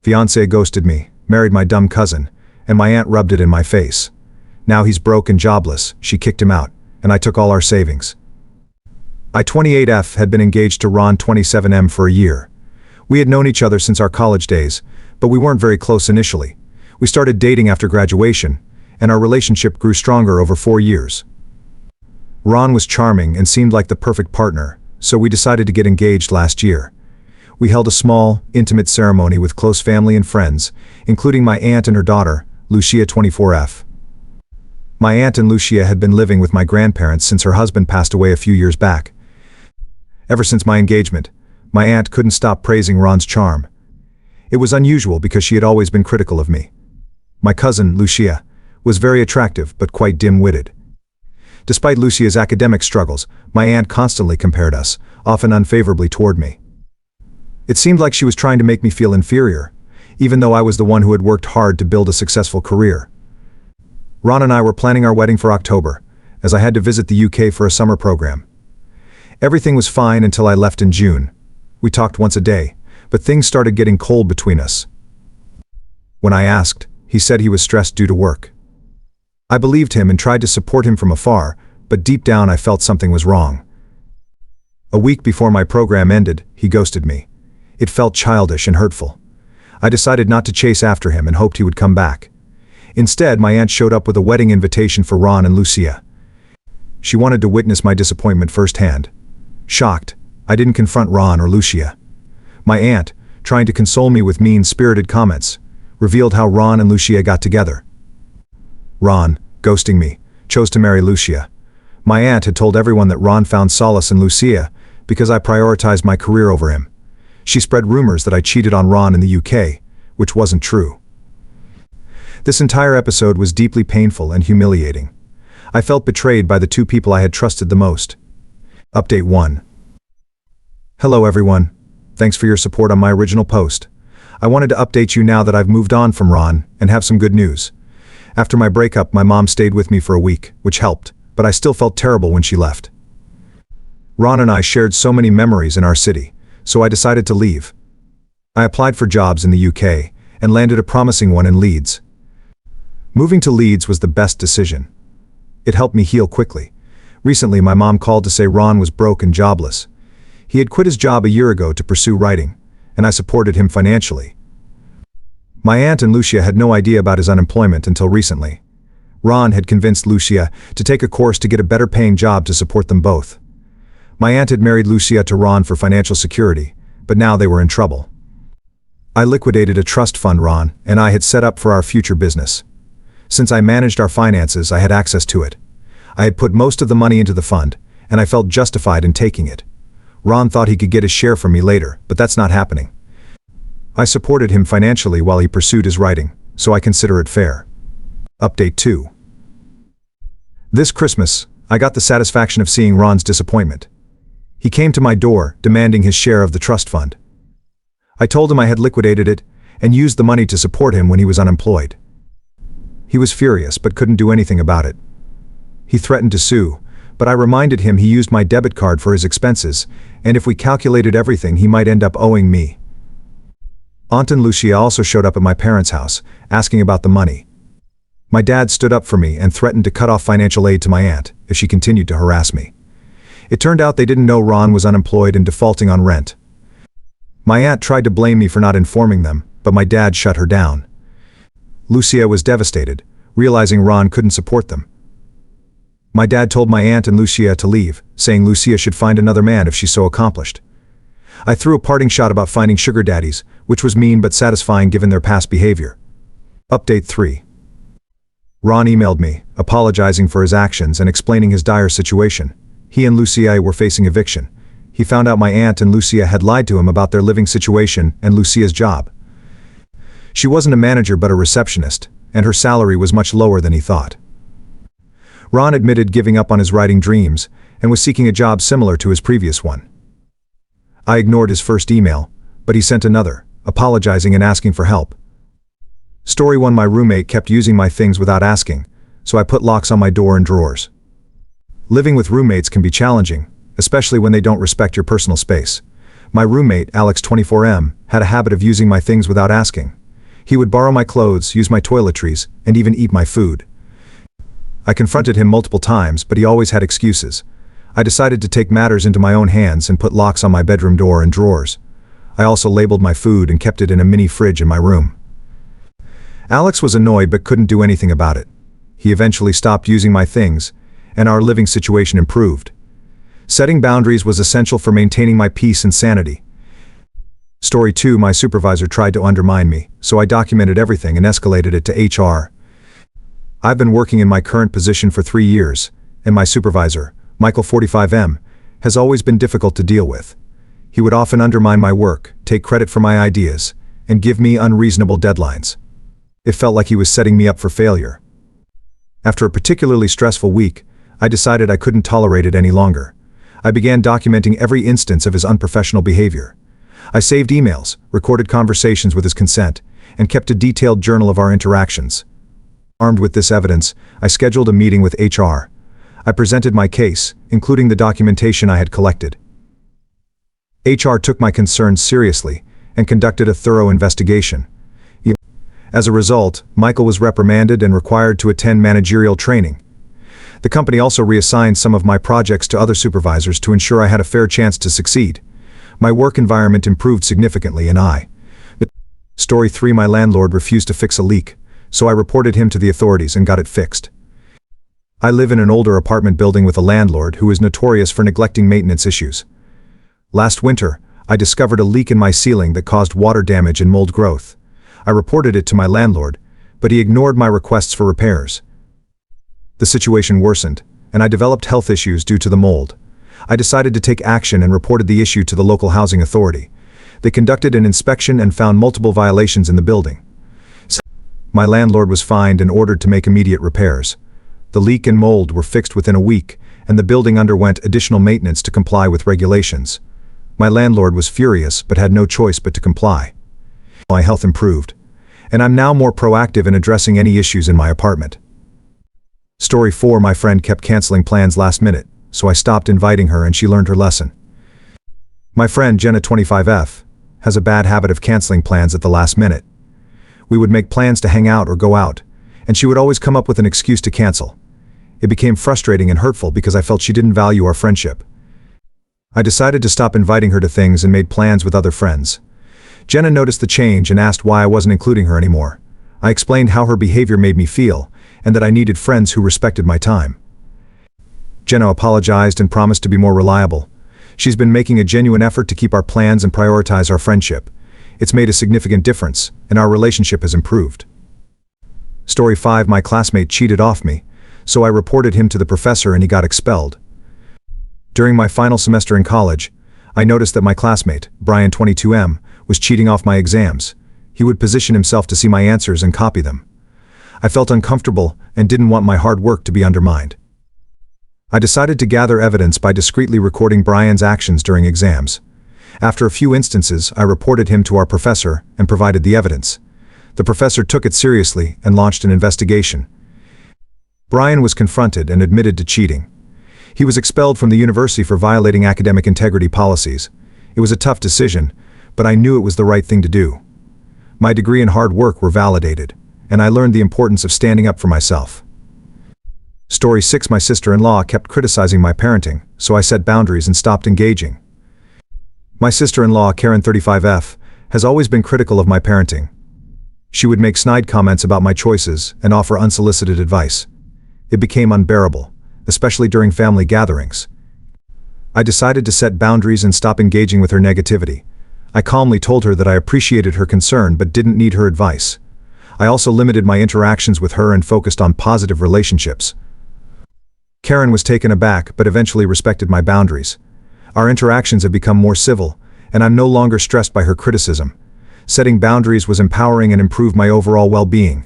Fiancé ghosted me, married my dumb cousin, and my aunt rubbed it in my face. Now he's broke and jobless, she kicked him out, and I took all our savings. I-28F had been engaged to Ron 27M for a year. We had known each other since our college days, but we weren't very close initially. We started dating after graduation, and our relationship grew stronger over 4 years. Ron was charming and seemed like the perfect partner, so we decided to get engaged last year. We held a small, intimate ceremony with close family and friends, including my aunt and her daughter, Lucia 24F. My aunt and Lucia had been living with my grandparents since her husband passed away a few years back. Ever since my engagement, my aunt couldn't stop praising Ron's charm. It was unusual because she had always been critical of me. My cousin, Lucia, was very attractive but quite dim-witted. Despite Lucia's academic struggles, my aunt constantly compared us, often unfavorably toward me. It seemed like she was trying to make me feel inferior, even though I was the one who had worked hard to build a successful career. Ron and I were planning our wedding for October, as I had to visit the UK for a summer program. Everything was fine until I left in June. We talked once a day, but things started getting cold between us. When I asked, he said he was stressed due to work. I believed him and tried to support him from afar, but deep down I felt something was wrong. A week before my program ended, he ghosted me. It felt childish and hurtful. I decided not to chase after him and hoped he would come back. Instead, my aunt showed up with a wedding invitation for Ron and Lucia. She wanted to witness my disappointment firsthand. Shocked, I didn't confront Ron or Lucia. My aunt, trying to console me with mean-spirited comments, revealed how Ron and Lucia got together. Ron, ghosting me, chose to marry Lucia. My aunt had told everyone that Ron found solace in Lucia because I prioritized my career over him. She spread rumors that I cheated on Ron in the UK, which wasn't true. This entire episode was deeply painful and humiliating. I felt betrayed by the two people I had trusted the most. Update 1. Hello everyone. Thanks for your support on my original post. I wanted to update you now that I've moved on from Ron and have some good news. After my breakup, my mom stayed with me for a week, which helped, but I still felt terrible when she left. Ron and I shared so many memories in our city, so I decided to leave. I applied for jobs in the UK and landed a promising one in Leeds. Moving to Leeds was the best decision. It helped me heal quickly. Recently, my mom called to say Ron was broke and jobless. He had quit his job a year ago to pursue writing, and I supported him financially. My aunt and Lucia had no idea about his unemployment until recently. Ron had convinced Lucia to take a course to get a better-paying job to support them both. My aunt had married Lucia to Ron for financial security, but now they were in trouble. I liquidated a trust fund Ron and I had set up for our future business. Since I managed our finances, I had access to it. I had put most of the money into the fund, and I felt justified in taking it. Ron thought he could get his share from me later, but that's not happening. I supported him financially while he pursued his writing, so I consider it fair. Update 2. This Christmas, I got the satisfaction of seeing Ron's disappointment. He came to my door, demanding his share of the trust fund. I told him I had liquidated it, and used the money to support him when he was unemployed. He was furious but couldn't do anything about it. He threatened to sue, but I reminded him he used my debit card for his expenses, and if we calculated everything he might end up owing me. Aunt and Lucia also showed up at my parents' house, asking about the money. My dad stood up for me and threatened to cut off financial aid to my aunt if she continued to harass me. It turned out they didn't know Ron was unemployed and defaulting on rent. My aunt tried to blame me for not informing them, but my dad shut her down. Lucia was devastated, realizing Ron couldn't support them. My dad told my aunt and Lucia to leave, saying Lucia should find another man if she's so accomplished. I threw a parting shot about finding sugar daddies, which was mean but satisfying given their past behavior. Update 3. Ron emailed me, apologizing for his actions and explaining his dire situation. He and Lucia were facing eviction. He found out my aunt and Lucia had lied to him about their living situation and Lucia's job. She wasn't a manager but a receptionist, and her salary was much lower than he thought. Ron admitted giving up on his writing dreams and was seeking a job similar to his previous one. I ignored his first email, but he sent another, apologizing and asking for help. Story 1. My roommate kept using my things without asking, so I put locks on my door and drawers. Living with roommates can be challenging, especially when they don't respect your personal space. My roommate, Alex 24M, had a habit of using my things without asking. He would borrow my clothes, use my toiletries, and even eat my food. I confronted him multiple times, but he always had excuses. I decided to take matters into my own hands and put locks on my bedroom door and drawers. I also labeled my food and kept it in a mini fridge in my room. Alex was annoyed but couldn't do anything about it. He eventually stopped using my things, and our living situation improved. Setting boundaries was essential for maintaining my peace and sanity. Story 2: My supervisor tried to undermine me, so I documented everything and escalated it to HR. I've been working in my current position for 3 years, and my supervisor, Michael 45M, has always been difficult to deal with. He would often undermine my work, take credit for my ideas, and give me unreasonable deadlines. It felt like he was setting me up for failure. After a particularly stressful week, I decided I couldn't tolerate it any longer. I began documenting every instance of his unprofessional behavior. I saved emails, recorded conversations with his consent, and kept a detailed journal of our interactions. Armed with this evidence, I scheduled a meeting with HR. I presented my case, including the documentation I had collected. HR took my concerns seriously and conducted a thorough investigation. As a result, Michael was reprimanded and required to attend managerial training. The company also reassigned some of my projects to other supervisors to ensure I had a fair chance to succeed. My work environment improved significantly and Story 3: My landlord refused to fix a leak, so I reported him to the authorities and got it fixed. I live in an older apartment building with a landlord who is notorious for neglecting maintenance issues. Last winter, I discovered a leak in my ceiling that caused water damage and mold growth. I reported it to my landlord, but he ignored my requests for repairs. The situation worsened, and I developed health issues due to the mold. I decided to take action and reported the issue to the local housing authority. They conducted an inspection and found multiple violations in the building. My landlord was fined and ordered to make immediate repairs. The leak and mold were fixed within a week, and the building underwent additional maintenance to comply with regulations. My landlord was furious but had no choice but to comply. My health improved, and I'm now more proactive in addressing any issues in my apartment. Story 4: My friend kept canceling plans last minute, so I stopped inviting her and she learned her lesson. My friend Jenna 25F has a bad habit of canceling plans at the last minute. We would make plans to hang out or go out, and she would always come up with an excuse to cancel. It became frustrating and hurtful because I felt she didn't value our friendship. I decided to stop inviting her to things and made plans with other friends. Jenna noticed the change and asked why I wasn't including her anymore. I explained how her behavior made me feel, and that I needed friends who respected my time. Jenna apologized and promised to be more reliable. She's been making a genuine effort to keep our plans and prioritize our friendship. It's made a significant difference, and our relationship has improved. Story 5: My classmate cheated off me, so I reported him to the professor and he got expelled. During my final semester in college, I noticed that my classmate, Brian 22M, was cheating off my exams. He would position himself to see my answers and copy them. I felt uncomfortable and didn't want my hard work to be undermined. I decided to gather evidence by discreetly recording Brian's actions during exams. After a few instances, I reported him to our professor and provided the evidence. The professor took it seriously and launched an investigation. Brian was confronted and admitted to cheating. He was expelled from the university for violating academic integrity policies. It was a tough decision, but I knew it was the right thing to do. My degree and hard work were validated, and I learned the importance of standing up for myself. Story 6: My sister-in-law kept criticizing my parenting, so I set boundaries and stopped engaging. My sister-in-law, Karen 35F, has always been critical of my parenting. She would make snide comments about my choices and offer unsolicited advice. It became unbearable, especially during family gatherings. I decided to set boundaries and stop engaging with her negativity. I calmly told her that I appreciated her concern but didn't need her advice. I also limited my interactions with her and focused on positive relationships. Karen was taken aback but eventually respected my boundaries. Our interactions have become more civil, and I'm no longer stressed by her criticism. Setting boundaries was empowering and improved my overall well-being.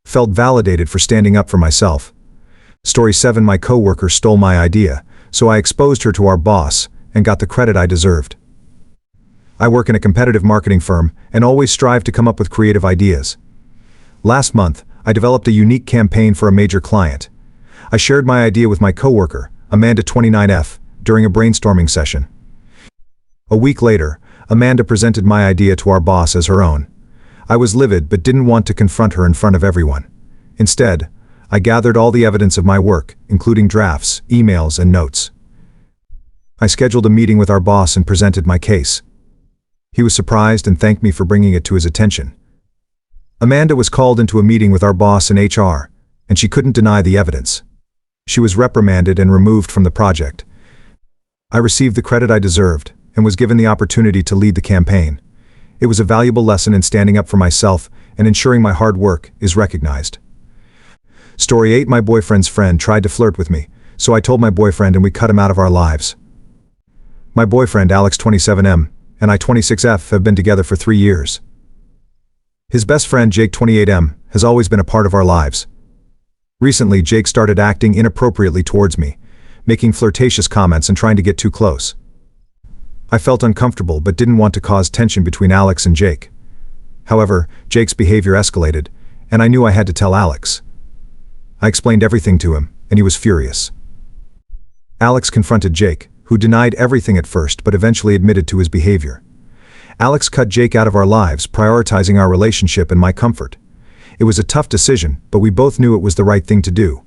Felt validated for standing up for myself. Story 7: My coworker stole my idea, so I exposed her to our boss and got the credit I deserved. I work in a competitive marketing firm and always strive to come up with creative ideas. Last month, I developed a unique campaign for a major client. I shared my idea with my coworker, Amanda 29F, during a brainstorming session. A week later, Amanda presented my idea to our boss as her own. I was livid but didn't want to confront her in front of everyone. Instead, I gathered all the evidence of my work, including drafts, emails, and notes. I scheduled a meeting with our boss and presented my case. He was surprised and thanked me for bringing it to his attention. Amanda was called into a meeting with our boss in HR, and she couldn't deny the evidence. She was reprimanded and removed from the project. I received the credit I deserved and was given the opportunity to lead the campaign. It was a valuable lesson in standing up for myself and ensuring my hard work is recognized. Story 8. My boyfriend's friend tried to flirt with me, so I told my boyfriend and we cut him out of our lives. My boyfriend, Alex 27M, and I 26F have been together for 3 years. His best friend, Jake 28M, has always been a part of our lives. Recently, Jake started acting inappropriately towards me, making flirtatious comments and trying to get too close. I felt uncomfortable but didn't want to cause tension between Alex and Jake. However, Jake's behavior escalated, and I knew I had to tell Alex. I explained everything to him, and he was furious. Alex confronted Jake, who denied everything at first but eventually admitted to his behavior. Alex cut Jake out of our lives, prioritizing our relationship and my comfort. It was a tough decision, but we both knew it was the right thing to do.